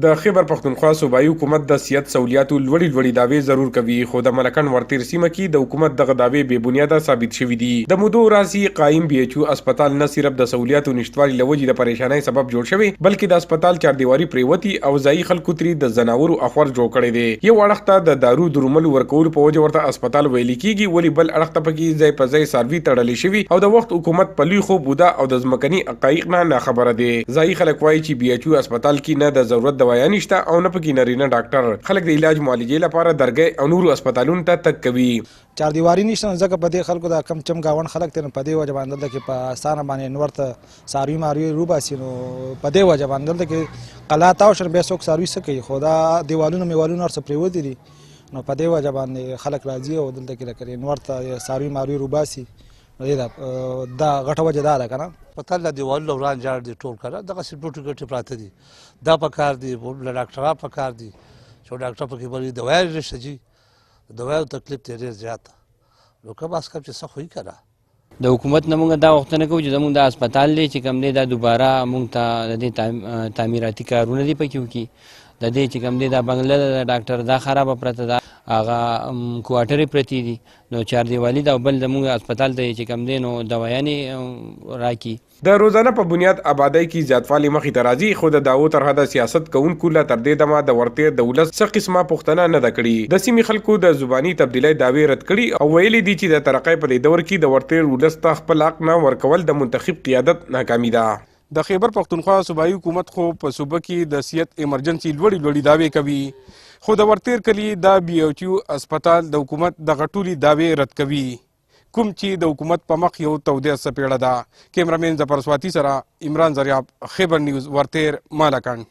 د خیبر پښتونخوا صوبایي حکومت د صحت سہولیاتو لوړې دعوې ضرور کوي، خو د ملکن ورتیر سیمه کې د حکومت دغه دعوې بې بنیاده ثابت شوي دي. د مودو راځي قایم بي ایچ او اسپتال نه صرف د سہولیاتو نشټوالي له وجې د پریشانۍ سبب جوړ شوی، بلکې د اسپتال چاردیواري پریوتي او ځایي خلکو ترې د زناورو اخور جوړ کړی دی. یو اړخ ته د دارو درملو ورکولو په وجه ورته اسپتال ویل کېږي، ولې بل اړخ ته پکې ځای په ځای څاروي تړلې شوي او د وخت حکومت په لوی خوب بوده او د ځمکني حقایق نه ناخبره دی. ځایي خلک وایي چې بي ایچ او اسپتال کې نه د ضرورت دوايا نشته او نه پکې نارینه ډاکټر. خلک د علاج معالجې لپاره درګۍ او نورو اسپتالونو ته تګ کوي. چاردیواري نشته ځکه په دې خلکو د کم چم گاون خلک ته په دې وجه باندې دلته کې په اسانه باندې ورته څاروي ماروي روباسي، نو په دې وجه باندې دلته کې قلات او شر به څوک څاروي څه کوي، خو دا دیوالونه میوالونه ورڅ پریوتي دي، نو په دې وجه باندې خلک راځي او دلته کې لکه ورته څاروي ماروي روباسي. دا غټه وجه دا ده کنه پتل د دیوالو وران جاړ دي ټول کړه دغه سپورټ ګټه پراته دي. دا په کار دي له ډاکټرا په کار دي چې ډاکټر په کې بری دوايي رشته جي دوايو تکلیف ته ډیر زیات نو که بس کم چې څه خوې کړه د حکومت نه مونږ دا وختونه کوو چې زمونږ د اسپتال دی چې کوم دی دا دوباره مونږ ته د دې تعمیراتي کارونه دي پکې وکړي. د دې چې کوم دی دا بنګله د ډاکټر دا خرابه پرته ده، هغه کوارټرې پرتې دي، نو چاردیوالي دا بل زمونږ اسپتال ته چې کوم دی نو دوايانې راکړي. د روزانه په بنیاد آبادی کې زیاتوالی مخې ته راځي، خو د دعوو تر حده سیاست کوونکو لا تر دې دمه د ورتیر د ولس څه قسمه پوښتنه نه ده کړې. د سیمې خلکو د زباني تبدیلۍ دعوې رد کړي او ویلي دي چې د ترقۍ په دې دور کې د ورتیر ولس ته خپل حق نه ورکول د منتخب قیادت ناکامي ده. د خیبر پښتونخوا صوبایي حکومت خو په صوبه کې د صحت ایمرجنسي لوړې دعوې کوي، خو د ورتیر کلي د بي ایچ او اسپتال د حکومت دغه ټولې دعوې رد کوي، کوم چې د حکومت په مخ یو توده څپېړه ده. کیمرامین ظفر سواتی سره عمران زریاب، خیبر نیوز، ورتیر، مالکان.